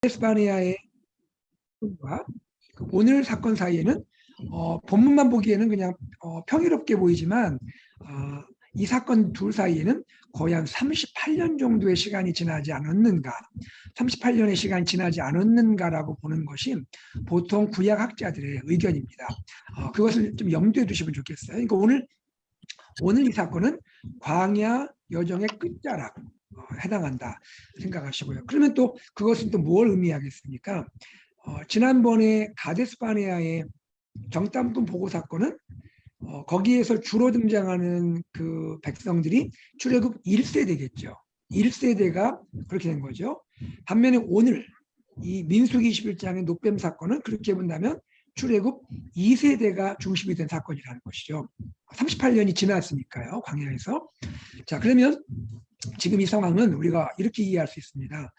에스파니아의 사건과 오늘 사건 사이에는 본문만 보기에는 그냥 평이롭게 보이지만 이 사건 둘 사이에는 거의 한 38년 정도의 시간이 지나지 않았는가, 38년의 시간이 지나지 않았는가라고 보는 것이 보통 구약학자들의 의견입니다. 그것을 좀 염두에 두시면 좋겠어요. 그러니까 오늘 이 사건은 광야 여정의 끝자락 해당한다 생각하시고요. 그러면 또 그것은 또 뭘 의미하겠습니까? 지난번에 가데스바네아의 정탐꾼 보고 사건은 거기에서 주로 등장하는 그 백성들이 출애굽 1세대겠죠. 1세대가 그렇게 된 거죠. 반면에 오늘 이 민수기 21장의 노뱀 사건은 그렇게 본다면 출애굽 2세대가 중심이 된 사건이라는 것이죠. 38년이 지났으니까요, 광야에서. 자, 그러면 지금 이 상황은 우리가 이렇게 이해할 수 있습니다.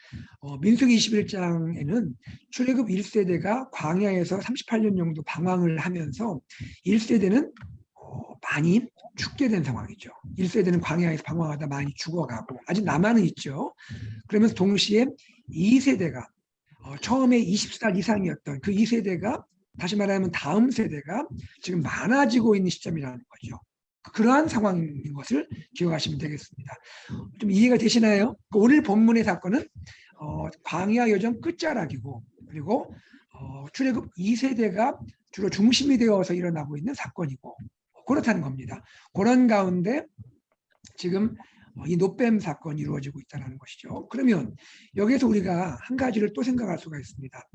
민수기 21장에는 출애굽 1세대가 광야에서 38년 정도 방황을 하면서 1세대는 많이 죽게 된 상황이죠. 1세대는 광야에서 방황하다 많이 죽어가고 아직 남아는 있죠. 그러면서 동시에 2세대가 처음에 20살 이상이었던 그 2세대가 다시 말하면 다음 세대가 지금 많아지고 있는 시점이라는 거죠. 그러한 상황인 것을 기억하시면 되겠습니다. 좀 이해가 되시나요? 오늘 본문의 사건은 광야 여정 끝자락이고 그리고 출애굽 2세대가 주로 중심이 되어서 일어나고 있는 사건이고 그렇다는 겁니다. 그런 가운데 지금 이 노뱀 사건이 이루어지고 있다는 것이죠. 그러면 여기에서 우리가 한 가지를 또 생각할 수가 있습니다.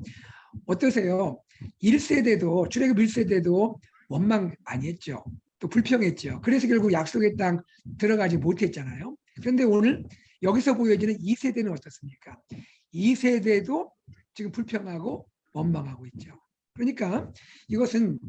어떠세요? 1세대도 출애굽 1세대도 원망 많이 했죠. 또 불평했죠. 그래서 결국 약속의 땅 들어가지 못했잖아요. 그런데 오늘 여기서 보여지는 2세대는 어떻습니까? 2세대도 지금 불평하고 원망하고 있죠. 그러니까 이것은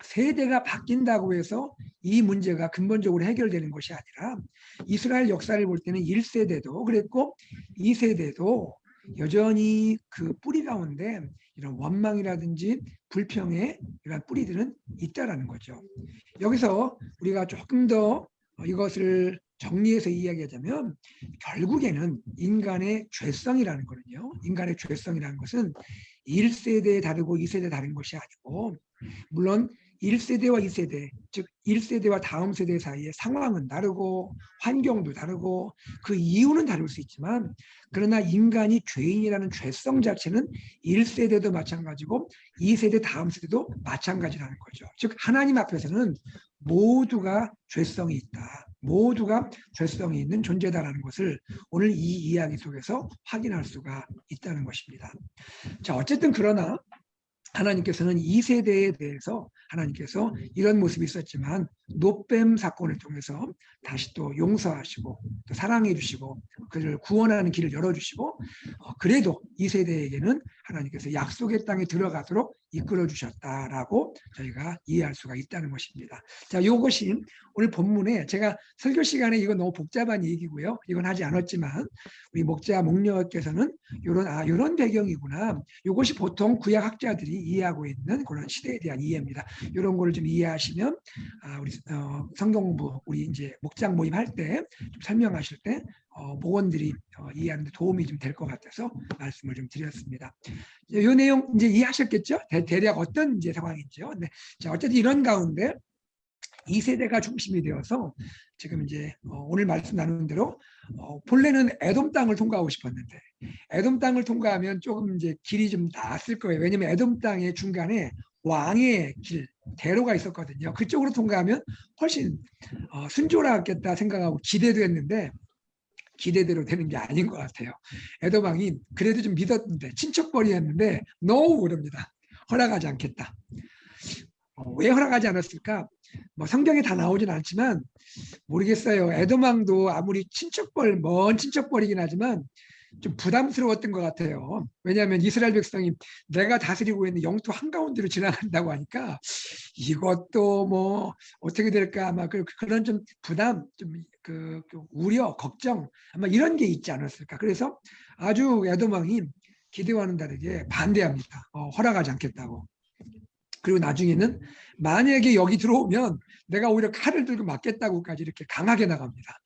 세대가 바뀐다고 해서 이 문제가 근본적으로 해결되는 것이 아니라 이스라엘 역사를 볼 때는 1세대도 그랬고 2세대도 여전히 그 뿌리 가운데 이런 원망이라든지 불평의 이런 뿌리들은 있다라는 거죠. 여기서 우리가 조금 더 이것을 정리해서 이야기하자면 결국에는 인간의 죄성이라는 거는요. 인간의 죄성이라는 것은 1세대 다르고 2세대 다른 것이 아니고 물론 1세대와 2세대, 즉 1세대와 다음 세대 사이의 상황은 다르고 환경도 다르고 그 이유는 다를 수 있지만 그러나 인간이 죄인이라는 죄성 자체는 1세대도 마찬가지고 2세대 다음 세대도 마찬가지라는 거죠. 즉 하나님 앞에서는 모두가 죄성이 있다. 모두가 죄성이 있는 존재다라는 것을 오늘 이 이야기 속에서 확인할 수가 있다는 것입니다. 자, 어쨌든 그러나 하나님께서는 2세대에 대해서 하나님께서 이런 모습이 있었지만 노뱀 사건을 통해서 다시 또 용서하시고 또 사랑해 주시고 그를 구원하는 길을 열어주시고 그래도 2세대에게는 하나님께서 약속의 땅에 들어가도록 이끌어 주셨다라고 저희가 이해할 수가 있다는 것입니다. 자, 이것이 오늘 본문에 제가 설교 시간에 이건 너무 복잡한 얘기고요. 이건 하지 않았지만 우리 목자 목녀께서는 이런 배경이구나. 이것이 보통 구약 학자들이 이해하고 있는 그런 시대에 대한 이해입니다. 이런 거를 좀 이해하시면 우리 성경 공부 우리 이제 목장 모임 할 때 설명하실 때 목원들이 이해하는 데 도움이 좀 될 것 같아서 말씀을 좀 드렸습니다. 이 내용 이제 이해하셨겠죠? 대략 어떤 이제 상황인지요. 네. 자, 어쨌든 이런 가운데 2세대가 중심이 되어서 지금 이제 오늘 말씀 나누는 대로 본래는 에돔 땅을 통과하고 싶었는데 에돔 땅을 통과하면 조금 이제 길이 좀 낫을 거예요. 왜냐하면 에돔 땅의 중간에 왕의 길, 대로가 있었거든요. 그쪽으로 통과하면 훨씬 순조롭겠다 생각하고 기대도 했는데 기대대로 되는 게 아닌 것 같아요. 에돔 왕이 그래도 좀 믿었는데 친척벌이었는데 노 그럽니다. 허락하지 않겠다. 왜 허락하지 않았을까? 뭐 성경에 다 나오진 않지만 모르겠어요. 에돔 왕도 아무리 먼 친척벌이긴 하지만 좀 부담스러웠던 것 같아요. 왜냐하면 이스라엘 백성이 내가 다스리고 있는 영토 한가운데로 지나간다고 하니까 이것도 뭐 어떻게 될까 아마 그런 좀 부담, 그 우려, 걱정 아마 이런 게 있지 않았을까. 그래서 아주 에돔 왕이 기대와는 다르게 반대합니다. 허락하지 않겠다고. 그리고 나중에는 만약에 여기 들어오면 내가 오히려 칼을 들고 맞겠다고까지 이렇게 강하게 나갑니다.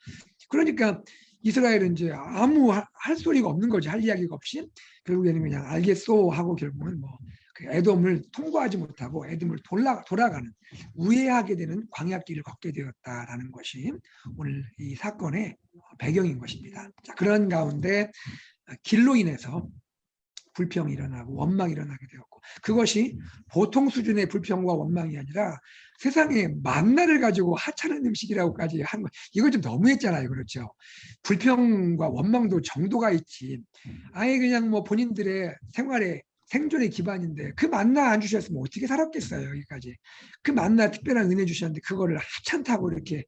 그러니까 이스라엘은 이제 아무 할 소리가 없는 거지. 할 이야기가 없이 결국에는 그냥 알겠소 하고 결국은 뭐 그 에돔을 통과하지 못하고 에돔을 돌아가는 우회하게 되는 광야길을 걷게 되었다라는 것이 오늘 이 사건의 배경인 것입니다. 자, 그런 가운데 길로 인해서 불평이 일어나고 원망이 일어나게 되었고, 그것이 보통 수준의 불평과 원망이 아니라 세상에 만나를 가지고 하찮은 음식이라고까지 한 거, 이거 좀 너무했잖아요. 그렇죠? 불평과 원망도 정도가 있지. 아예 그냥 뭐 본인들의 생활에 생존의 기반인데 그 만나 안 주셨으면 어떻게 살았겠어요. 여기까지 그 만나 특별한 은혜 주셨는데 그거를 하찮다고 이렇게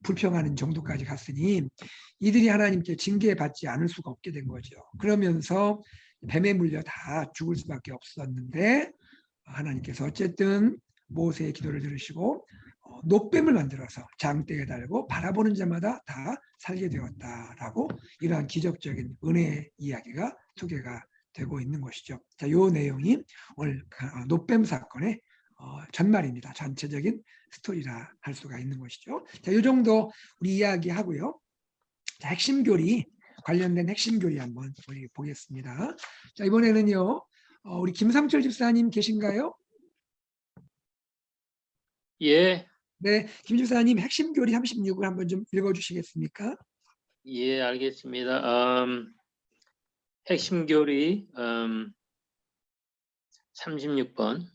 불평하는 정도까지 갔으니 이들이 하나님께 징계받지 않을 수가 없게 된 거죠. 그러면서 뱀에 물려 다 죽을 수밖에 없었는데 하나님께서 어쨌든 모세의 기도를 들으시고 놋뱀을 만들어서 장대에 달고 바라보는 자마다 다 살게 되었다라고 이러한 기적적인 은혜의 이야기가 소개가 되고 있는 것이죠. 자, 요 내용이 오늘 놋뱀 사건의 전말입니다. 전체적인 스토리라 할 수가 있는 것이죠. 자, 요 정도 우리 이야기하고요. 자, 핵심 교리 관련된 핵심 교리 한번 우리 보겠습니다. 자, 이번에는요. 우리 김상철 집사님 계신가요? 예, 네, 김 집사님 핵심 교리 36을 한번 좀 읽어주시겠습니까? 예, 알겠습니다. 핵심 교리 36번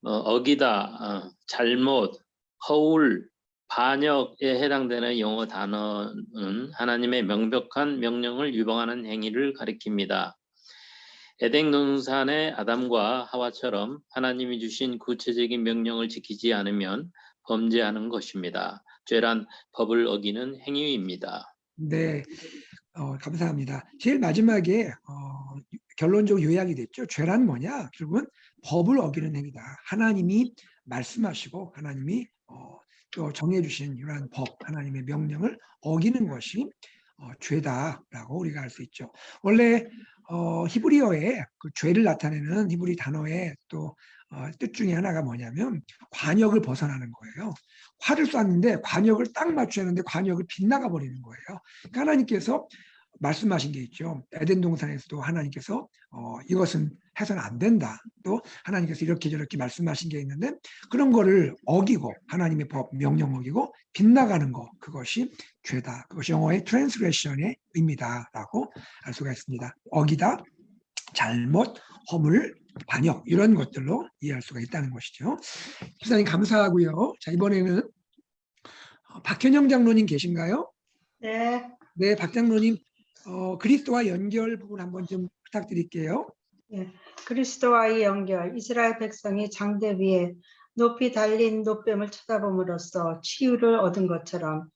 어기다, 잘못, 허울, 반역에 해당되는 영어 단어는 하나님의 명백한 명령을 위반하는 행위를 가리킵니다. 에덴 동산의 아담과 하와처럼 하나님이 주신 구체적인 명령을 지키지 않으면 범죄하는 것입니다. 죄란 법을 어기는 행위입니다. 네, 감사합니다. 제일 마지막에 결론적으로 요약이 됐죠. 죄란 뭐냐? 결국은 법을 어기는 행위다. 하나님이 말씀하시고 하나님이 또 정해주신 이러한 법, 하나님의 명령을 어기는 것이 죄다라고 우리가 알 수 있죠. 원래 히브리어에 그 죄를 나타내는 히브리 단어의 또 뜻 중에 하나가 뭐냐면 관역을 벗어나는 거예요. 활을 쐈는데 관역을 딱 맞추는데 관역을 빗나가 버리는 거예요. 그러니까 하나님께서 말씀하신 게 있죠. 에덴 동산에서도 하나님께서 이것은 해서는 안 된다. 또 하나님께서 이렇게 저렇게 말씀하신 게 있는데 그런 거를 어기고 하나님의 법 명령 어기고 빗나가는 거, 그것이 죄다. 그것이 영어의 트랜스레션의 의미다라고 알 수가 있습니다. 어기다, 잘못, 허물, 반역 이런 것들로 이해할 수가 있다는 것이죠. 기사님 감사하고요. 자, 이번에는 박현영 장로님 계신가요? 네, 네, 박 장로님 그리스도와 연결 부분 한번 좀 부탁드릴게요. 예. 그리스도와의 연결, 이스라엘 백성이 장대 위에 높이 달린 놋뱀을 쳐다봄으로써 치유를 얻은 것처럼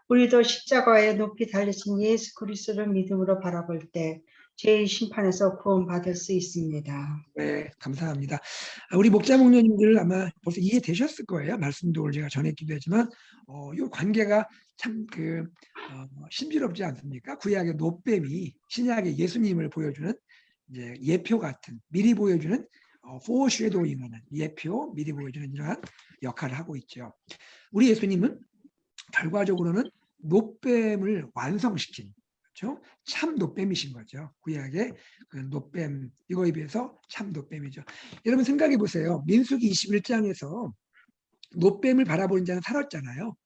우리도 십자가에 높이 달리신 예수 그리스도를 믿음으로 바라볼 때 죄의 심판에서 구원받을 수 있습니다. 네, 감사합니다. 우리 목자 목녀님들 아마 벌써 이해되셨을 거예요. 말씀도 제가 전했기도 했지만 이 관계가 참 심지럽지 않습니까? 구약의 놋뱀이 신약의 예수님을 보여주는 이제 예표 같은 미리 보여주는 foreshadowing하는 예표, 미리 보여주는 이러한 역할을 하고 있죠. 우리 예수님은 결과적으로는 놋뱀을 완성시킨, 그렇죠? 참 놋뱀이신 거죠. 구약의 그 놋뱀, 이거에 비해서 참 놋뱀이죠. 여러분 생각해 보세요. 민수기 21장에서 놋뱀을 바라보는 자는 살았잖아요.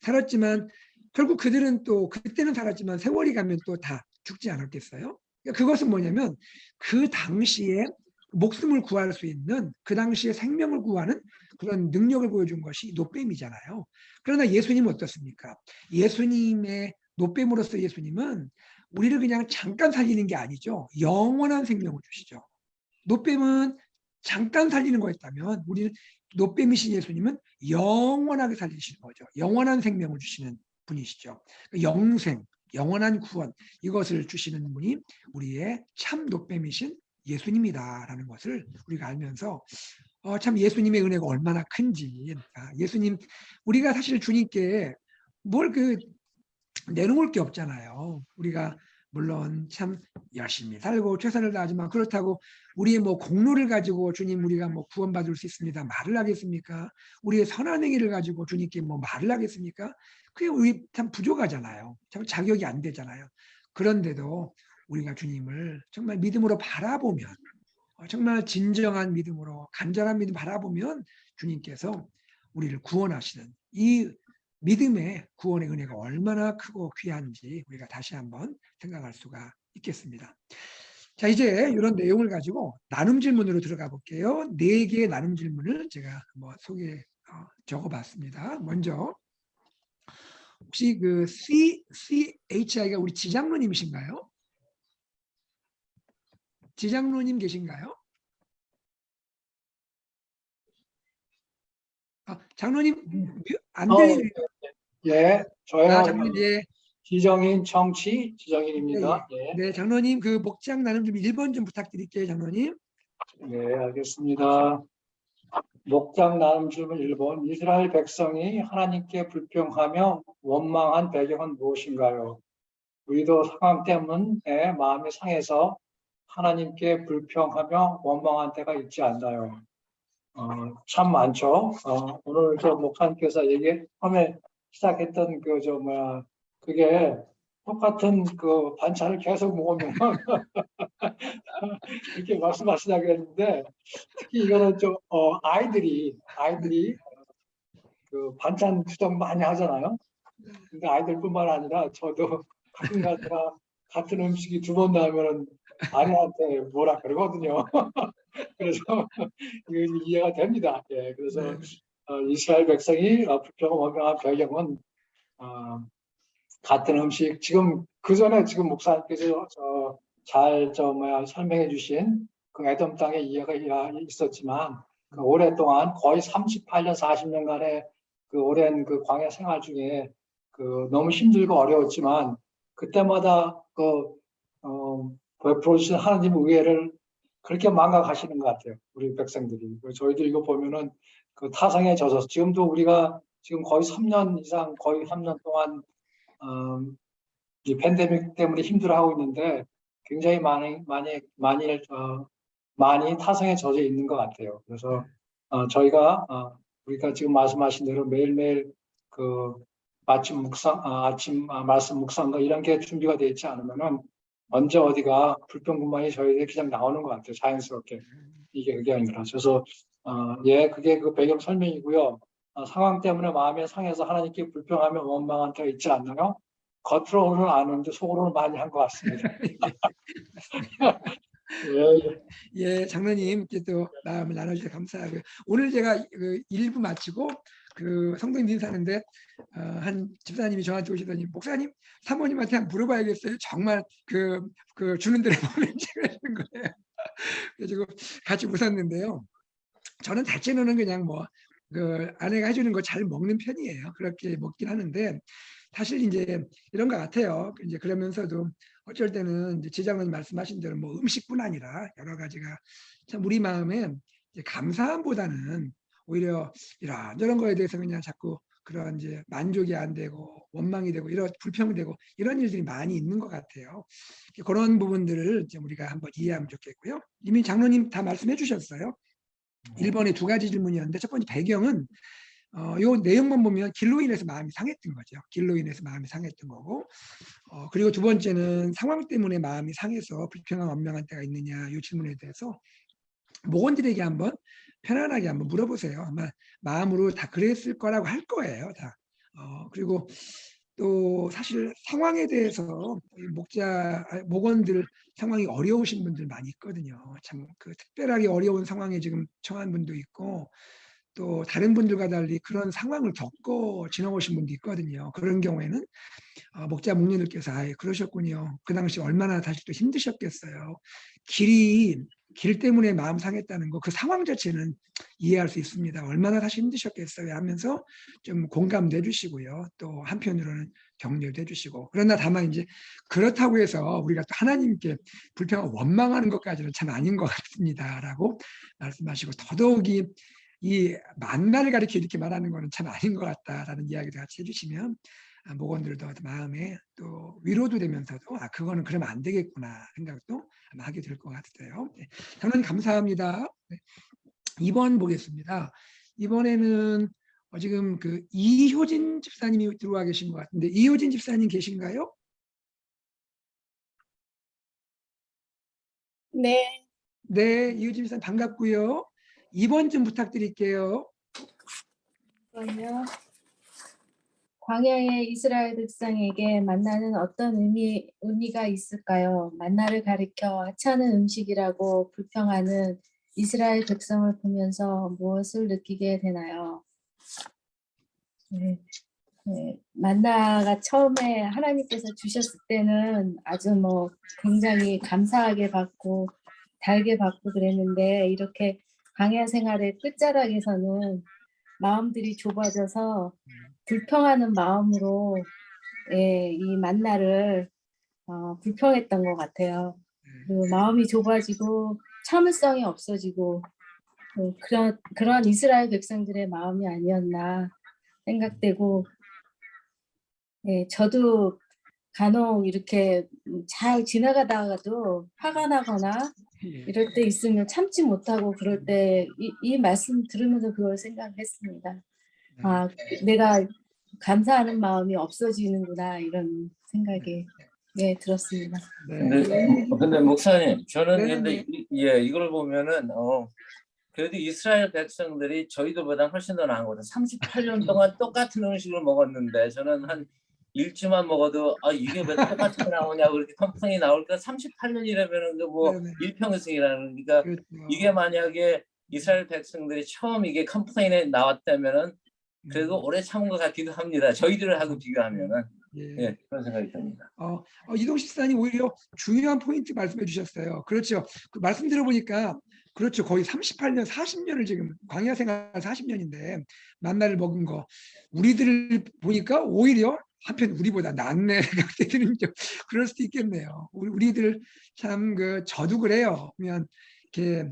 살았지만 결국 그들은 또 그때는 살았지만 세월이 가면 또 다 죽지 않았겠어요? 그것은 뭐냐면 그 당시에 목숨을 구할 수 있는, 그 당시에 생명을 구하는 그런 능력을 보여준 것이 놋뱀이잖아요. 그러나 예수님은 어떻습니까? 예수님의 놋뱀으로서 예수님은 우리를 그냥 잠깐 살리는 게 아니죠. 영원한 생명을 주시죠. 놋뱀은 잠깐 살리는 거였다면 우리는 놋뱀이신 예수님은 영원하게 살리시는 거죠. 영원한 생명을 주시는 분이시죠. 영생, 영원한 구원, 이것을 주시는 분이 우리의 참 놋뱀이신 예수님이다라는 것을 우리가 알면서 참 예수님의 은혜가 얼마나 큰지, 예수님, 우리가 사실 주님께 뭘 내놓을 게 없잖아요. 우리가 물론 참 열심히 살고 최선을 다하지만 그렇다고 우리의 뭐 공로를 가지고 주님 우리가 뭐 구원받을 수 있습니다 말을 하겠습니까? 우리의 선한 행위를 가지고 주님께 뭐 말을 하겠습니까? 그게 우리 참 부족하잖아요. 참 자격이 안 되잖아요. 그런데도 우리가 주님을 정말 믿음으로 바라보면 정말 진정한 믿음으로 간절한 믿음 바라보면 주님께서 우리를 구원하시는 이 믿음의 구원의 은혜가 얼마나 크고 귀한지 우리가 다시 한번 생각할 수가 있겠습니다. 자, 이제 이런 내용을 가지고 나눔 질문으로 들어가 볼게요. 4개의 나눔 질문을 제가 뭐 적어봤습니다. 먼저 혹시 그 CHI가 우리 지장로님이신가요? 지장로님 계신가요? 장로님 안 들리네요. 예, 저요. 장로님, 예. 지정인 청취 지정인입니다. 예, 네, 장로님 그 목장 나눔 좀 1번 좀 부탁드릴게요, 장로님. 네, 알겠습니다. 목장 나눔 질문 1번. 이스라엘 백성이 하나님께 불평하며 원망한 배경은 무엇인가요? 우리도 상황 때문에 마음이 상해서 하나님께 불평하며 원망한 때가 있지 않나요? 참 많죠. 오늘 저 목사님께서 처음에 시작했던 그게 똑같은 그 반찬을 계속 먹으면 이렇게 말씀하시다고 했는데, 특히 이거는 좀 아이들이 그 반찬 투정 많이 하잖아요. 근데 아이들뿐만 아니라 저도 가끔 가다가 같은 음식이 2번 나오면은 아내한테 뭐라 그러거든요. 그래서 이거 이해가 됩니다. 예, 그래서 이스라엘 백성이 불평을 원망한 배경은 같은 음식, 지금 그 전에 지금 목사님께서 설명해 주신 그 에돔 땅의 이해가 있었지만, 그 오랫동안 거의 38년, 40년간의 그 오랜 그 광야 생활 중에 그 너무 힘들고 어려웠지만, 그때마다 베풀어 주신 하나님 의회를 그렇게 망각하시는 것 같아요. 우리 백성들이. 저희도 이거 보면은 그 타성에 젖어서 지금도 우리가 지금 거의 3년 이상, 거의 3년 동안 이 팬데믹 때문에 힘들어하고 있는데 굉장히 많이 타성에 젖어 있는 것 같아요. 그래서 우리가 지금 말씀하신 대로 매일매일 그 아침 말씀 묵상과 이런 게 준비가 되어 있지 않으면은 언제 어디가 불평불만이 저희에게 그냥 나오는 것 같아요. 자연스럽게. 이게 그게 아니라. 그래서 그게 그 배경 설명이고요. 상황 때문에 마음에 상해서 하나님께 불평하며 원망한 때가 있지 않나요? 겉으로는 아는데 속으로는 많이 한 것 같습니다. 예, 장로님께 또 마음을 나눠주셔서 감사하고요. 오늘 제가 그 1부 마치고 그 성도님 인사하는데 한 집사님이 저한테 오시더니 목사님 사모님한테 한번 물어봐야겠어요. 정말 그 주는 대로 보내지 그러는 거예요. 그래서 같이 웃었는데요. 저는 대체로는 그냥 뭐 그 아내가 해주는 거 잘 먹는 편이에요. 그렇게 먹긴 하는데 사실 이제 이런 것 같아요. 이제 그러면서도 어쩔 때는 이제 지장님 말씀하신 대로 뭐 음식뿐 아니라 여러 가지가 참 우리 마음에 이제 감사함보다는 오히려 이런 거에 대해서 그냥 자꾸 그런 이제 만족이 안 되고 원망이 되고 이런 불평되고 이런 일들이 많이 있는 것 같아요. 그런 부분들을 이제 우리가 한번 이해하면 좋겠고요. 이미 장로님 다 말씀해 주셨어요. 1번에 2가지 질문이었는데 첫 번째 배경은 요 내용만 보면 길로 인해서 마음이 상했던 거죠. 길로 인해서 마음이 상했던 거고 그리고 2번째는 상황 때문에 마음이 상해서 불평한 원망한 때가 있느냐 이 질문에 대해서 목원들에게 한번 편안하게 한번 물어보세요. 아마 마음으로 다 그랬을 거라고 할 거예요. 다. 그리고 또 사실 상황에 대해서 목원들 상황이 어려우신 분들 많이 있거든요. 참 그 특별하게 어려운 상황에 지금 처한 분도 있고 또 다른 분들과 달리 그런 상황을 겪어 지나오신 분도 있거든요. 그런 경우에는 목자 목녀들께서 그러셨군요. 그 당시 얼마나 다시 또 힘드셨겠어요. 길 때문에 마음 상했다는 거, 그 상황 자체는 이해할 수 있습니다. 얼마나 다시 힘드셨겠어요 하면서 좀 공감도 해주시고요. 또 한편으로는 격려도 해주시고. 그러나 다만 이제 그렇다고 해서 우리가 또 하나님께 불평하고 원망하는 것까지는 참 아닌 것 같습니다라고 말씀하시고 더더욱이 이 만나를 가리켜 이렇게 말하는 거는 참 아닌 것 같다라는 이야기도 같이 해주시면 목원들도 마음에 또 위로도 되면서도 그거는 그러면 안 되겠구나 생각도 아마 하게 될 것 같아요. 네. 장로님 감사합니다. 네. 2번 보겠습니다. 이번에는 지금 그 이효진 집사님이 들어와 계신 것 같은데 이효진 집사님 계신가요? 네, 네, 이효진 집사님 반갑고요. 2번 좀 부탁드릴게요. 그럼요. 광야의 이스라엘 백성에게 만나는 어떤 의미가 있을까요? 만나를 가리켜 하찮은 음식이라고 불평하는 이스라엘 백성을 보면서 무엇을 느끼게 되나요? 네, 만나가 처음에 하나님께서 주셨을 때는 아주 굉장히 감사하게 받고 달게 받고 그랬는데 이렇게 광야 생활의 끝자락에서는 마음들이 좁아져서 불평하는 마음으로 이 만나를 불평했던 것 같아요. 그 마음이 좁아지고 참을성이 없어지고 그런 이스라엘 백성들의 마음이 아니었나 생각되고 저도 간혹 이렇게 잘 지나가다가도 화가 나거나 이럴 때 있으면 참지 못하고 그럴 때 이 말씀 들으면서 그걸 생각했습니다. 내가 감사하는 마음이 없어지는구나 이런 생각이 들었습니다. 근데 목사님, 저는 네, 근데 이걸 보면은 그래도 이스라엘 백성들이 저희들보다 훨씬 더 나은 거죠. 38년 동안 똑같은 음식을 먹었는데 저는 한 일주만 먹어도 이게 왜 똑같이 나오냐고 그렇게 컴plain이 나올까. 38년이라면은 네네. 일평생이라는, 그러니까 그렇죠. 이게 만약에 이스라엘 백성들이 처음 이게 컴플레인에 나왔다면은 그래도 오래 참은 것 같기도 합니다. 저희들하고 비교하면은. 예. 그런 생각이 듭니다. 이동식 집사님 오히려 중요한 포인트 말씀해 주셨어요. 그렇죠. 그 말씀 들어보니까 그렇죠. 거의 38년, 40년을 지금 광야 생활 40년인데 만나를 먹은 거 우리들을 보니까 오히려 한편 우리보다 낫네 생각되는 좀 그럴 수도 있겠네요. 우리들 참 저도 그래요. 그러면 이렇게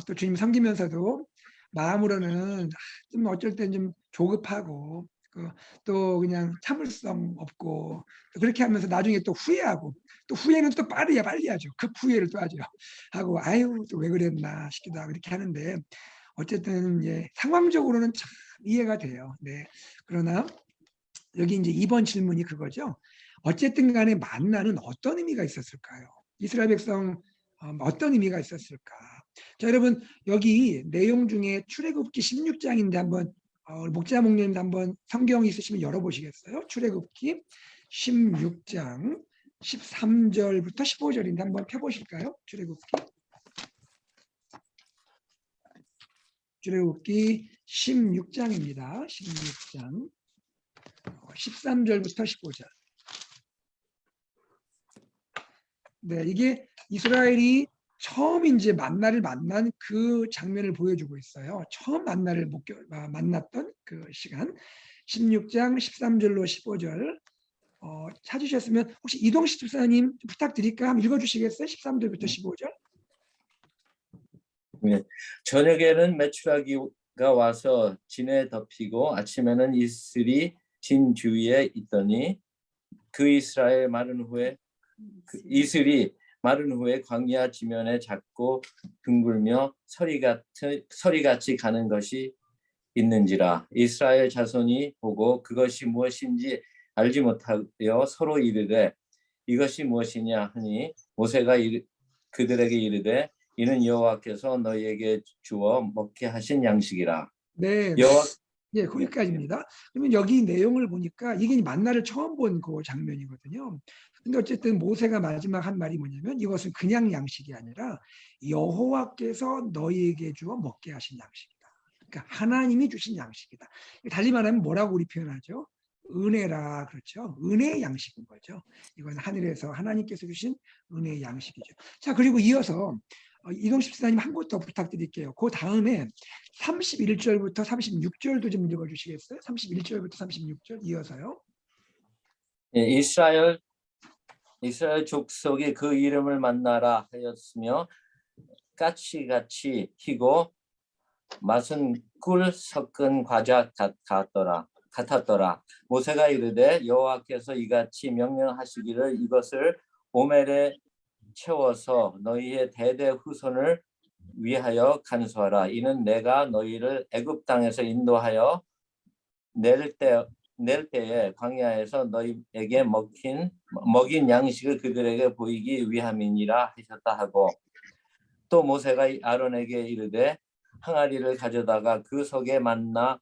또 주님 섬기면서도 마음으로는 좀 어쩔 땐 좀 조급하고 또 그냥 참을성 없고 그렇게 하면서 나중에 또 후회하고 또 후회는 또 빨리 하죠. 급 후회를 또 하죠. 하고 아유 또 왜 그랬나 싶기도 하고 이렇게 하는데 어쨌든 상황적으로는 참 이해가 돼요. 네. 그러나 여기 이제 2번 질문이 그거죠. 어쨌든 간에 만나는 어떤 의미가 있었을까요? 이스라엘 백성 어떤 의미가 있었을까? 자, 여러분 여기 내용 중에 출애굽기 16장인데 한번 목자 목님도 한번 성경 있으시면 열어보시겠어요? 출애굽기 16장 13절부터 15절인데 한번 펴보실까요? 출애굽기 16장입니다. 16장 13절부터 15절. 네, 이게 이스라엘이 처음 이제 만나를 만난 그 장면을 보여주고 있어요. 처음 만나를 만났던 그 시간. 16장 13절로 15절. 찾으셨으면 혹시 이동식 집사님 부탁드릴까? 한번 읽어주시겠어요? 13절부터 15절. 저녁에는 메추라기가 와서 진에 덮이고 아침에는 이슬이 진 주위에 있더니 이스라엘 이슬이 마른 후에 광야 지면에 작고 둥글며 서리같이 가는 것이 있는지라. 이스라엘 자손이 보고 그것이 무엇인지 알지 못하여 서로 이르되 이것이 무엇이냐 하니 모세가 그들에게 이르되 이는 여호와께서 너희에게 주어 먹게 하신 양식이라. 네, 예, 거기까지입니다. 그러면 여기 내용을 보니까 이게 만나를 처음 본 그 장면이거든요. 근데 어쨌든 모세가 마지막 한 말이 뭐냐면 이것은 그냥 양식이 아니라 여호와께서 너희에게 주어 먹게 하신 양식이다. 그러니까 하나님이 주신 양식이다. 달리 말하면 뭐라고 우리 표현하죠? 은혜라 그렇죠. 은혜의 양식인 거죠. 이건 하늘에서 하나님께서 주신 은혜의 양식이죠. 자, 그리고 이어서 이동식 집사님 한 곳 더 부탁드릴게요. 그 다음에 31절부터 36절도 좀 읽어주시겠어요? 31절부터 36절 이어서요. 이스라엘 족속이 그 이름을 만나라 하였으며 까치같이 희고 맛은 꿀 섞은 과자 같더라. 같았더라. 모세가 이르되 여호와께서 이같이 명령하시기를 이것을 오멜에 채워서 너희의 대대 후손을 위하여 간수하라. 이는 내가 너희를 애굽 땅에서 인도하여 낼 때에 광야에서 너희에게 먹인 양식을 그들에게 보이기 위함이니라 하셨다 하고, 또 모세가 아론에게 이르되 항아리를 가져다가 그 속에 만나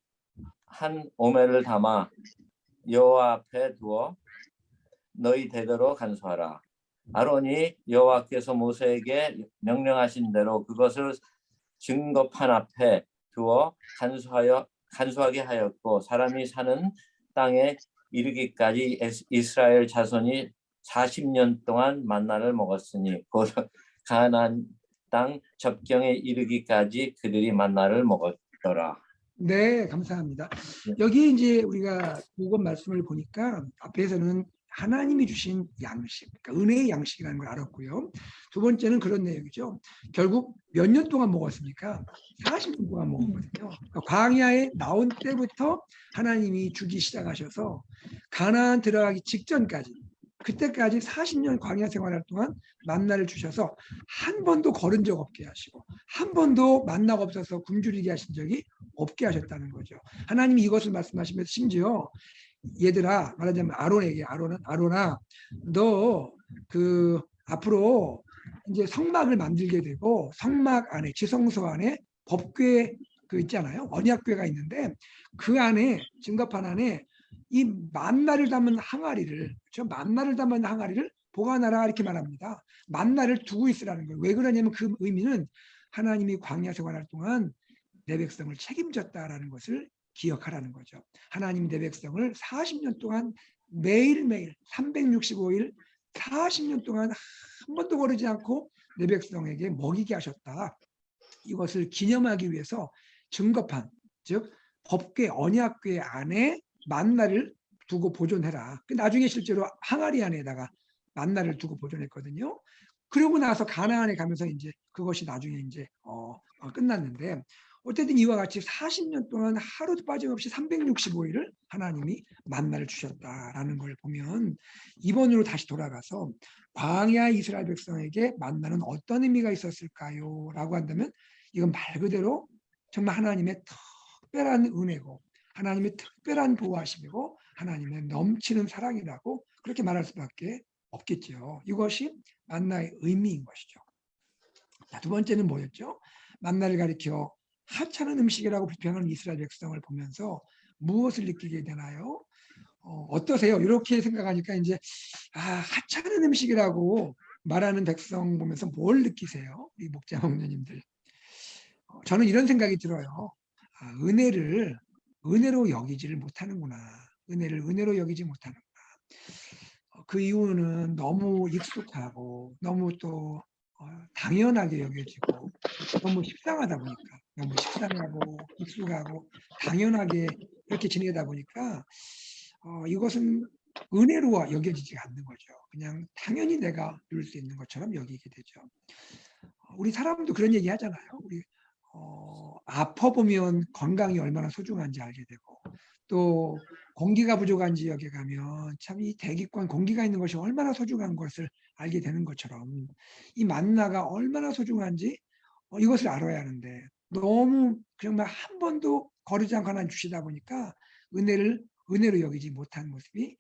한 오멜을 담아 여호와 앞에 두어 너희 대대로 간수하라. 아론이 여호와께서 모세에게 명령하신 대로 그것을 증거판 앞에 두어 간수하게 하였고, 사람이 사는 땅에 이르기까지 이스라엘 자손이 40년 동안 만나를 먹었으니 곧 가나안 땅 접경에 이르기까지 그들이 만나를 먹었더라. 네, 감사합니다. 네. 여기 이제 우리가 보건 말씀을 보니까 앞에서는 하나님이 주신 양식, 그러니까 은혜의 양식이라는 걸 알았고요. 두 번째는 그런 내용이죠. 결국 몇 년 동안 먹었습니까? 40년 동안 먹었거든요. 그러니까 광야에 나온 때부터 하나님이 주기 시작하셔서 가나안 들어가기 직전까지, 그때까지 40년 광야 생활할 동안 만나를 주셔서 한 번도 걸은 적 없게 하시고 한 번도 만나가 없어서 굶주리게 하신 적이 없게 하셨다는 거죠. 하나님이 이것을 말씀하시면서 심지어 얘들아, 말하자면 아론아, 너 그 앞으로 이제 성막을 만들게 되고 성막 안에 지성소 안에 법궤 그 있잖아요. 언약궤가 있는데 그 안에 증거판 안에 이 만나를 담은 항아리를, 저 만나를 담은 항아리를 보관하라 이렇게 말합니다. 만나를 두고 있으라는 거예요. 왜 그러냐면 그 의미는 하나님이 광야 생활할 동안 내 백성을 책임졌다라는 것을 기억하라는 거죠. 하나님 내 백성을 40년 동안 매일매일 365일 40년 동안 한 번도 거르지 않고 내 백성에게 먹이게 하셨다. 이것을 기념하기 위해서 증거판, 즉 법궤 언약궤 안에 만나를 두고 보존해라. 나중에 실제로 항아리 안에다가 만나를 두고 보존했거든요. 그러고 나서 가나안에 가면서 이제 그것이 나중에 이제 끝났는데, 어쨌든 이와 같이 40년 동안 하루도 빠짐없이 365일을 하나님이 만나를 주셨다라는 걸 보면 이번으로 다시 돌아가서 광야 이스라엘 백성에게 만나는 어떤 의미가 있었을까요? 라고 한다면 이건 말 그대로 정말 하나님의 특별한 은혜고 하나님의 특별한 보호하심이고 하나님의 넘치는 사랑이라고 그렇게 말할 수밖에 없겠죠. 이것이 만나의 의미인 것이죠. 자, 두 번째는 뭐였죠? 만나를 가리켜 하찮은 음식이라고 비평하는 이스라엘 백성을 보면서 무엇을 느끼게 되나요? 어떠세요? 이렇게 생각하니까 이제 하찮은 음식이라고 말하는 백성 보면서 뭘 느끼세요? 이 목자 목녀님들. 저는 이런 생각이 들어요. 은혜를 은혜로 여기지를 못하는구나. 은혜를 은혜로 여기지 못하는구나. 그 이유는 너무 익숙하고 너무 또 당연하게 여겨지고 너무 식상하다 보니까, 너무 식상하고 익숙하고 당연하게 이렇게 지내다 보니까 이것은 은혜로 여겨지지 않는 거죠. 그냥 당연히 내가 누릴 수 있는 것처럼 여기게 되죠. 우리 사람도 그런 얘기 하잖아요. 우리 아파 보면 건강이 얼마나 소중한지 알게 되고, 또 공기가 부족한 지역에 가면 참 이 대기권 공기가 있는 것이 얼마나 소중한 것을 알게 되는 것처럼 이 만나가 얼마나 소중한지 이것을 알아야 하는데 너무 정말 한 번도 거르지 않고 하나님 주시다 보니까 은혜로 여기지 못한 모습이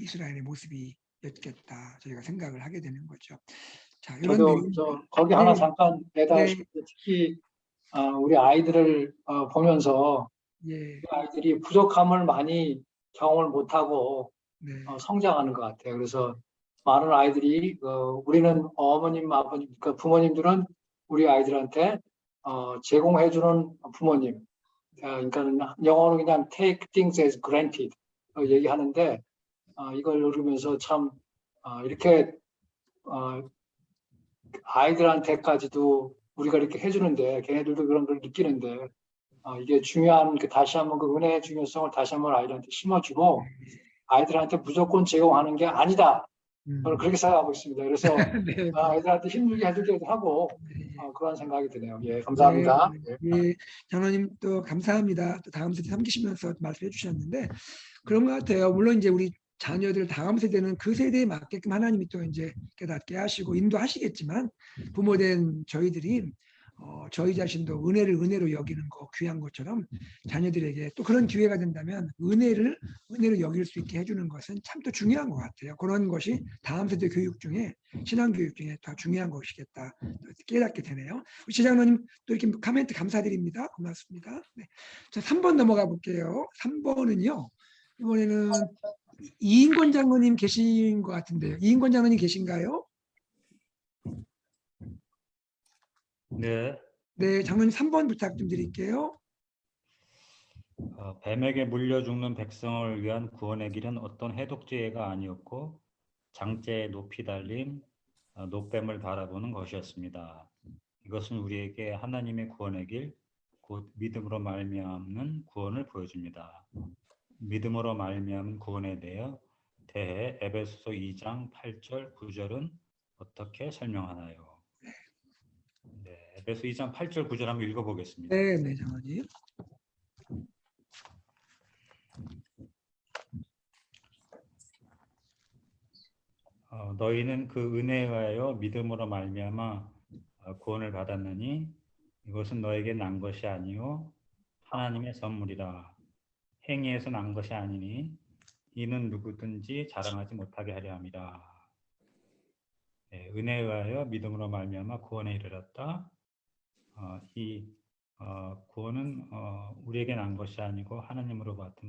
이스라엘의 모습이었겠다 저희가 생각을 하게 되는 거죠. 자, 이런 저도 거기 하나 잠깐 내다 싶은데, 특히 우리 아이들을 보면서 예, 아이들이 부족함을 많이 경험을 못하고 네, 성장하는 것 같아요. 그래서 많은 아이들이 우리는 어머님, 아버님, 그러니까 부모님들은 우리 아이들한테 제공해주는 부모님, 그러니까 영어로 그냥 take things as granted 얘기하는데, 이걸 읽으면서 참 이렇게 아이들한테까지도 우리가 이렇게 해주는데 걔네들도 그런 걸 느끼는데 이게 중요한 다시 한번 그 은혜의 중요성을 다시 한번 아이들한테 심어주고 아이들한테 무조건 제공하는 게 아니다. 저는 그렇게 생각하고 있습니다. 그래서 네. 애들한테 힘들게 해주기도 하고 네. 그런 생각이 드네요. 예, 감사합니다. 네, 예, 장로님 또 감사합니다. 또 다음 세대 섬기시면서 말씀해 주셨는데 그런 것 같아요. 물론 이제 우리 자녀들 다음 세대는 그 세대에 맞게끔 하나님이 또 이제 깨닫게 하시고 인도하시겠지만 부모된 저희들이 저희 자신도 은혜를 은혜로 여기는 거 귀한 것처럼 자녀들에게 또 그런 기회가 된다면 은혜로 여길 수 있게 해주는 것은 참 또 중요한 것 같아요. 그런 것이 다음 세대 교육 중에 신앙 교육 중에 더 중요한 것이겠다 깨닫게 되네요. 우리 지장로님 또 이렇게 코멘트 감사드립니다. 고맙습니다. 네. 자, 3번 넘어가 볼게요. 3번은요. 이번에는 이인권 장로님 계신 것 같은데요. 이인권 장로님 계신가요? 네, 네, 장로님 3번 부탁 좀 드릴게요. 뱀에게 물려 죽는 백성을 위한 구원의 길은 어떤 해독제가 아니었고 장대에 높이 달린 노뱀을 바라보는 것이었습니다. 이것은 우리에게 하나님의 구원의 길, 곧 믿음으로 말미암는 구원을 보여줍니다. 믿음으로 말미암은 구원에 대해 에베소서 2장 8절 9절은 어떻게 설명하나요? 네, 에베소 2장 8절 9절 한번 읽어보겠습니다. 네, 네, 장로님. 너희는 그 은혜에 의하여 믿음으로 말미암아 구원을 받았느니 이것은 너에게 난 것이 아니요 하나님의 선물이라. 행위에서 난 것이 아니니 이는 누구든지 자랑하지 못하게 하려 함이라. 네, 은혜에 의하여 믿음으로 말미암아 구원에 이르렀다. 이 구원은 우리에게 난 것이 아니고 하나님으로부터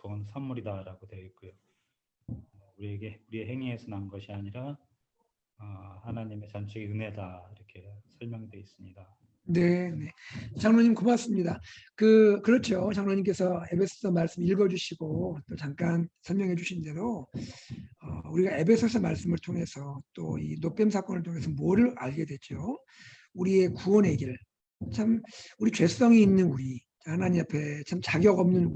온 선물이다라고 되어 있고요. 우리의 행위에서 난 것이 아니라 하나님의 전적인 은혜다 이렇게 설명되어 있습니다. 네, 네. 장로님 고맙습니다. 그렇죠. 장로님께서 에베소서 말씀 읽어주시고 또 잠깐 설명해 주신 대로 우리가 에베소서 말씀을 통해서 또 이 노뱀 사건을 통해서 뭐를 알게 됐죠? 우리의 구원의 길, 참 우리 죄성이 있는 우리, 하나님 앞에 참 자격 없는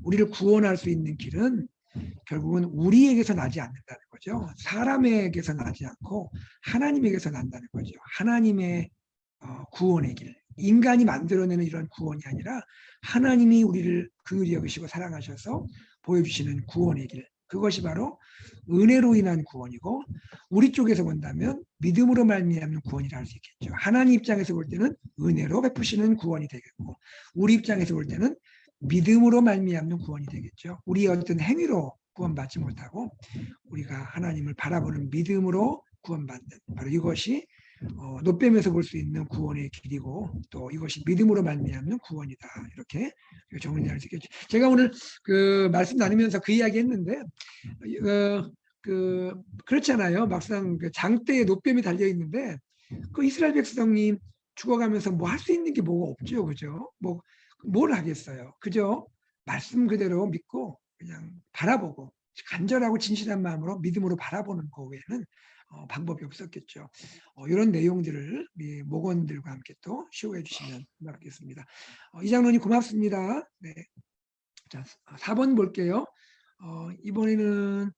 우리를 구원할 수 있는 길은 결국은 우리에게서 나지 않는다는 거죠. 사람에게서 나지 않고 하나님에게서 난다는 거죠. 하나님의 구원의 길. 인간이 만들어내는 이런 구원이 아니라 하나님이 우리를 긍휼히 여기시고 사랑하셔서 보여주시는 구원의 길. 그것이 바로 은혜로 인한 구원이고 우리 쪽에서 본다면 믿음으로 말미암는 구원이라 할 수 있겠죠. 하나님 입장에서 볼 때는 은혜로 베푸시는 구원이 되겠고 우리 입장에서 볼 때는 믿음으로 말미암는 구원이 되겠죠. 우리의 어떤 행위로 구원받지 못하고 우리가 하나님을 바라보는 믿음으로 구원받는 바로 이것이 노뱀에서 볼 수 있는 구원의 길이고 또 이것이 믿음으로 말미암는 구원이다. 이렇게 정리할 수 있겠죠. 제가 오늘 그 말씀 나누면서 그 이야기 했는데 그렇잖아요. 막상 그 장대에 노뱀이 달려 있는데 그 이스라엘 백성이 죽어가면서 뭐 할 수 있는 게 뭐가 없죠. 그죠? 뭘 하겠어요. 그죠? 말씀 그대로 믿고 그냥 바라보고 간절하고 진실한 마음으로 믿음으로 바라보는 거 외에는 방법이 없었겠죠. 이런 내용들을 우리 목원들과 함께 또 시호해 주시면 고맙겠습니다. 이장로님 고맙습니다. 네. 자, 4번 볼게요. 이번에는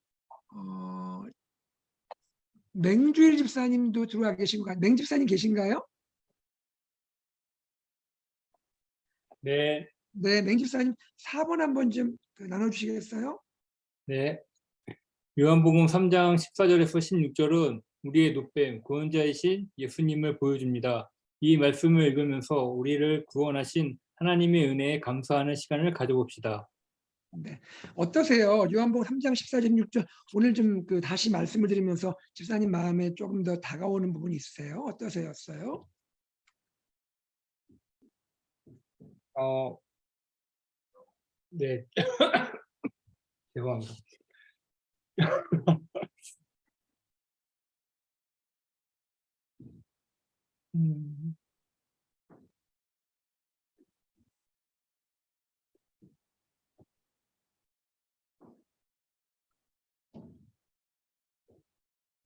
맹주일 집사님도 들어와 계신가요? 맹집사님 계신가요? 네, 네, 맹집사님 4번 한번 좀 나눠주시겠어요? 네. 요한복음 3장 14절에서 16절은 우리의 노뱀, 구원자이신 예수님을 보여줍니다. 이 말씀을 읽으면서 우리를 구원하신 하나님의 은혜에 감사하는 시간을 가져봅시다. 네. 어떠세요? 요한복음 3장 14절 16절 오늘 좀 다시 말씀을 드리면서 집사님 마음에 조금 더 다가오는 부분이 있으세요? 어떠세요? 네. 죄송합니다.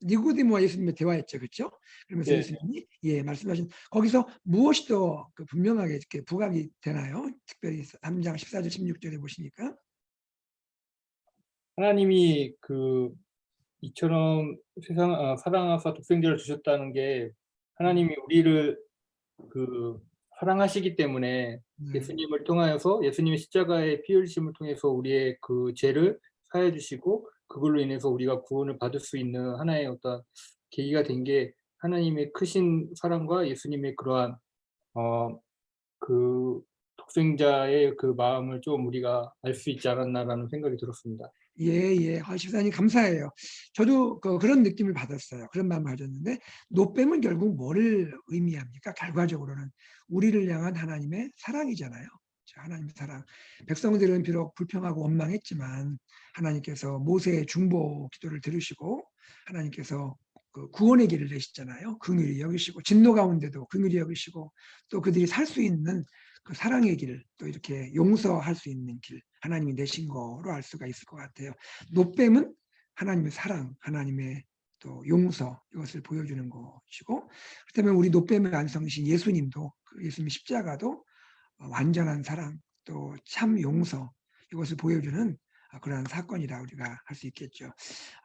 니고디모와 예수님의 대화했죠, 그렇죠? 그러면서 네. 예수님이 말씀하신 거기서 무엇이 더 분명하게 이렇게 부각이 되나요? 특별히 3장 14절 16절에 보시니까 하나님이 이처럼 사랑하사 독생자를 주셨다는 게 하나님이 우리를 사랑하시기 때문에 예수님을 통하여서 예수님의 십자가의 피 흘리심을 통해서 우리의 그 죄를 사해 주시고 그걸로 인해서 우리가 구원을 받을 수 있는 하나의 어떤 계기가 된 게 하나님의 크신 사랑과 예수님의 그러한 그 독생자의 그 마음을 좀 우리가 알 수 있지 않았나라는 생각이 들었습니다. 예. 집사님 감사해요. 저도 그런 느낌을 받았어요. 그런 마음을 가졌는데 노뱀은 결국 뭐를 의미합니까? 결과적으로는 우리를 향한 하나님의 사랑이잖아요. 하나님의 사랑. 백성들은 비록 불평하고 원망했지만 하나님께서 모세의 중보 기도를 들으시고 하나님께서 그 구원의 길을 내셨잖아요. 긍휼히 여기시고 진노 가운데도 긍휼히 여기시고 또 그들이 살 수 있는 그 사랑의 길, 또 이렇게 용서할 수 있는 길, 하나님이 내신 거로 알 수가 있을 것 같아요. 노뱀은 하나님의 사랑, 하나님의 또 용서 이것을 보여주는 것이고, 그렇다면 우리 노뱀의 완성이신 예수님도 예수님의 십자가도 완전한 사랑, 또 참 용서 이것을 보여주는 그런 사건이라 우리가 할 수 있겠죠.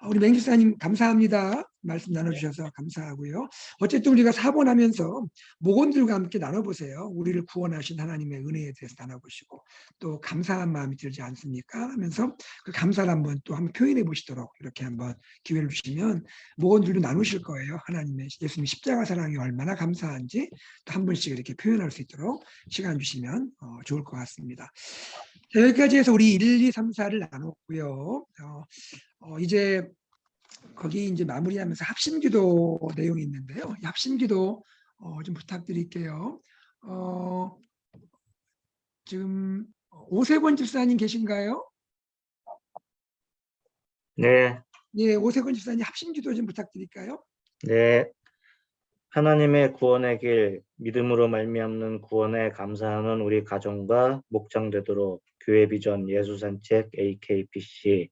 우리 맹기사님 감사합니다. 말씀 나눠주셔서 감사하고요. 어쨌든 우리가 사본하면서 목원들과 함께 나눠보세요. 우리를 구원하신 하나님의 은혜에 대해서 나눠보시고 또 감사한 마음이 들지 않습니까? 하면서 그 감사를 한번 표현해 보시도록 이렇게 한번 기회를 주시면 목원들도 나누실 거예요. 하나님의 예수님 십자가 사랑이 얼마나 감사한지 또 한 번씩 이렇게 표현할 수 있도록 시간 주시면 좋을 것 같습니다. 자, 여기까지 해서 우리 1, 2, 3, 4를 나눴고요. 이제 거기 이제 마무리하면서 합심기도 내용이 있는데요. 이 합심기도 좀 부탁드릴게요. 지금 오세권 집사님 계신가요? 네, 예, 오세권 집사님 합심기도 좀 부탁드릴까요? 네. 하나님의 구원의 길, 믿음으로 말미암는 구원에 감사하는 우리 가정과 목장 되도록 교회 비전 예수산책 AKPC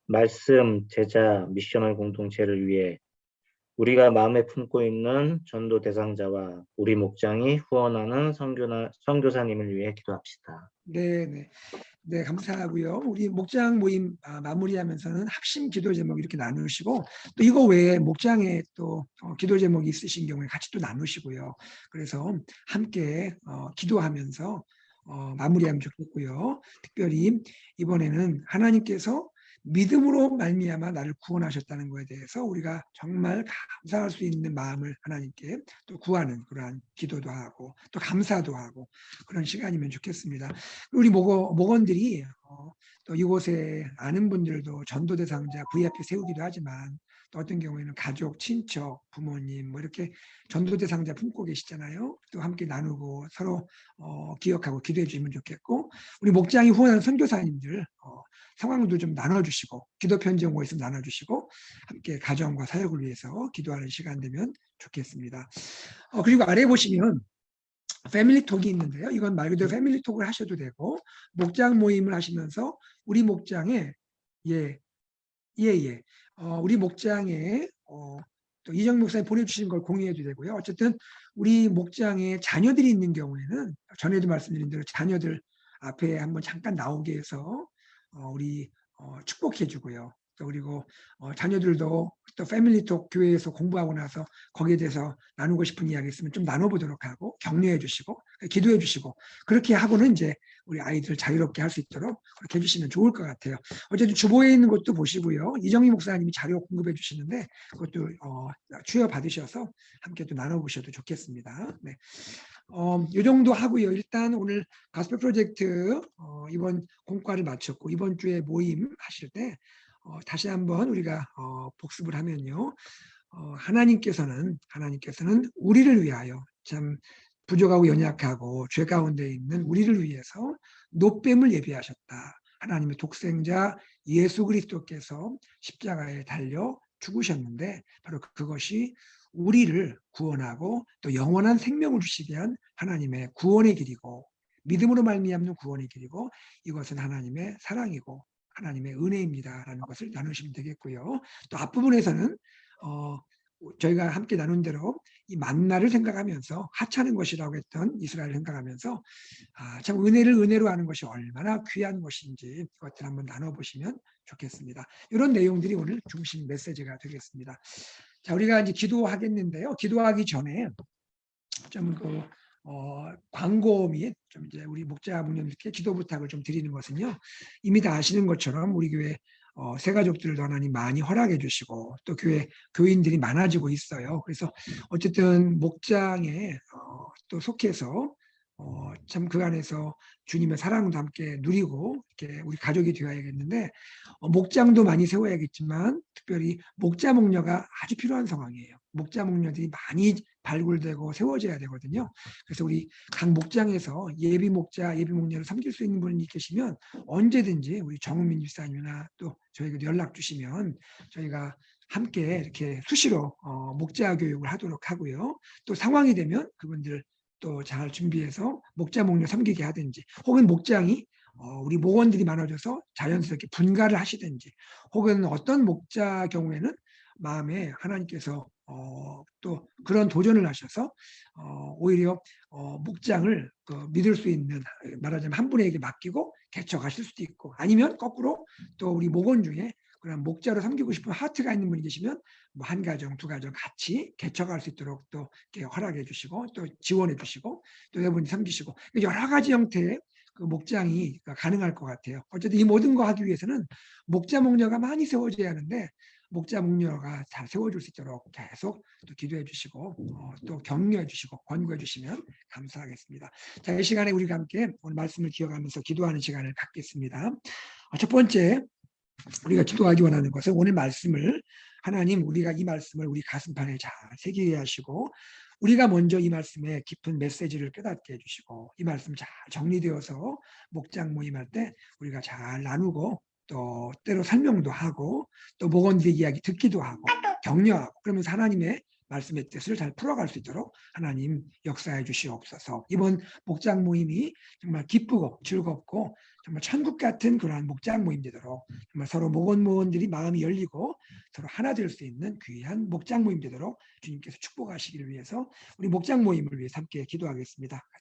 말씀, 제자, 미셔널 공동체를 위해 우리가 마음에 품고 있는 전도 대상자와 우리 목장이 후원하는 선교사님을 위해 기도합시다. 네, 감사하고요. 우리 목장 모임 마무리하면서는 합심 기도 제목 이렇게 나누시고 또 이거 외에 목장에 또 기도 제목이 있으신 경우에 같이 또 나누시고요. 그래서 함께 기도하면서 마무리하면 좋겠고요. 특별히 이번에는 하나님께서 믿음으로 말미암아 나를 구원하셨다는 것에 대해서 우리가 정말 감사할 수 있는 마음을 하나님께 또 구하는 그러한 기도도 하고 또 감사도 하고 그런 시간이면 좋겠습니다. 우리 목원들이 또 이곳에 아는 분들도 전도 대상자 VIP 세우기도 하지만 또 어떤 경우에는 가족, 친척, 부모님 뭐 이렇게 전도 대상자 품고 계시잖아요. 또 함께 나누고 서로 기억하고 기도해 주시면 좋겠고 우리 목장이 후원하는 선교사님들 상황도 좀 나눠주시고 기도 편지 온 거 있으면 나눠주시고 함께 가정과 사역을 위해서 기도하는 시간 되면 좋겠습니다. 그리고 아래 보시면 패밀리톡이 있는데요. 이건 말 그대로 패밀리톡을 하셔도 되고 목장 모임을 하시면서 우리 목장에 우리 목장에 또 이정 목사님 보내주신 걸 공유해도 되고요. 어쨌든 우리 목장에 자녀들이 있는 경우에는 전에도 말씀드린 대로 자녀들 앞에 한번 잠깐 나오게 해서 우리 축복해주고요. 또 그리고 자녀들도 또 패밀리톡 교회에서 공부하고 나서 거기에 대해서 나누고 싶은 이야기 있으면 좀 나눠보도록 하고 격려해 주시고 기도해 주시고 그렇게 하고는 이제 우리 아이들 자유롭게 할 수 있도록 그렇게 해주시면 좋을 것 같아요. 어쨌든 주보에 있는 것도 보시고요. 이정희 목사님이 자료 공급해 주시는데 그것도 추여 받으셔서 함께 또 나눠보셔도 좋겠습니다. 네. 이 정도 하고요. 일단 오늘 가스펠 프로젝트 이번 공과를 마쳤고 이번 주에 모임 하실 때 다시 한번 우리가 복습을 하면요. 하나님께서는 우리를 위하여 참 부족하고 연약하고 죄 가운데 있는 우리를 위해서 노뱀을 예비하셨다. 하나님의 독생자 예수 그리스도께서 십자가에 달려 죽으셨는데 바로 그것이 우리를 구원하고 또 영원한 생명을 주시게 한 하나님의 구원의 길이고 믿음으로 말미암는 구원의 길이고 이것은 하나님의 사랑이고 하나님의 은혜입니다라는 것을 나누시면 되겠고요. 또 앞부분에서는 저희가 함께 나눈 대로 이 만나를 생각하면서 하찮은 것이라고 했던 이스라엘을 생각하면서 참 은혜를 은혜로 하는 것이 얼마나 귀한 것인지 그것들 한번 나눠보시면 좋겠습니다. 이런 내용들이 오늘 중심 메시지가 되겠습니다. 자, 우리가 이제 기도하겠는데요. 기도하기 전에 좀 광고 및 좀 이제 우리 목자 목녀님께 기도 부탁을 좀 드리는 것은요. 이미 다 아시는 것처럼 우리 교회 새 가족들도 하나님 많이 허락해 주시고 또 교회 교인들이 많아지고 있어요. 그래서 어쨌든 목장에 또 속해서 참 그 안에서 주님의 사랑도 함께 누리고 이렇게 우리 가족이 되어야겠는데 목장도 많이 세워야겠지만 특별히 목자 목녀가 아주 필요한 상황이에요. 목자 목녀들이 많이 발굴되고 세워져야 되거든요. 그래서 우리 각 목장에서 예비 목자, 예비 목녀를 섬길 수 있는 분이 계시면 언제든지 우리 정우민 집사님이나 또 저에게 연락 주시면 저희가 함께 이렇게 수시로 목자 교육을 하도록 하고요. 또 상황이 되면 그분들 또 잘 준비해서 목자 목녀 섬기게 하든지 혹은 목장이 우리 목원들이 많아져서 자연스럽게 분가를 하시든지 혹은 어떤 목자 경우에는 마음에 하나님께서 또 그런 도전을 하셔서 오히려 목장을 믿을 수 있는 말하자면 한 분에게 맡기고 개척하실 수도 있고 아니면 거꾸로 또 우리 목원 중에 그런 목자로 섬기고 싶은 하트가 있는 분이 계시면 뭐 한 가정, 두 가정 같이 개척할 수 있도록 또 이렇게 허락해 주시고 또 지원해 주시고 또 여러분이 섬기시고 여러 가지 형태의 그 목장이 가능할 것 같아요. 어쨌든 이 모든 거 하기 위해서는 목자 목녀가 많이 세워져야 하는데 목자 목녀가 잘 세워줄 수 있도록 계속 또 기도해 주시고 또 격려해 주시고 권고해 주시면 감사하겠습니다. 자, 이 시간에 우리가 함께 오늘 말씀을 기억하면서 기도하는 시간을 갖겠습니다. 첫 번째 우리가 기도하기 원하는 것은 오늘 말씀을 하나님 우리가 이 말씀을 우리 가슴판에 잘 새기게 하시고 우리가 먼저 이 말씀의 깊은 메시지를 깨닫게 해주시고 이 말씀 잘 정리되어서 목장 모임할 때 우리가 잘 나누고 또 때로 설명도 하고 또 목원들의 이야기 듣기도 하고 격려하고 그러면서 하나님의 말씀의 뜻을 잘 풀어갈 수 있도록 하나님 역사해 주시옵소서. 이번 목장 모임이 정말 기쁘고 즐겁고 정말 천국 같은 그러한 목장 모임 되도록 정말 서로 목원들이 마음이 열리고 서로 하나 될 수 있는 귀한 목장 모임 되도록 주님께서 축복하시기를 위해서 우리 목장 모임을 위해서 함께 기도하겠습니다.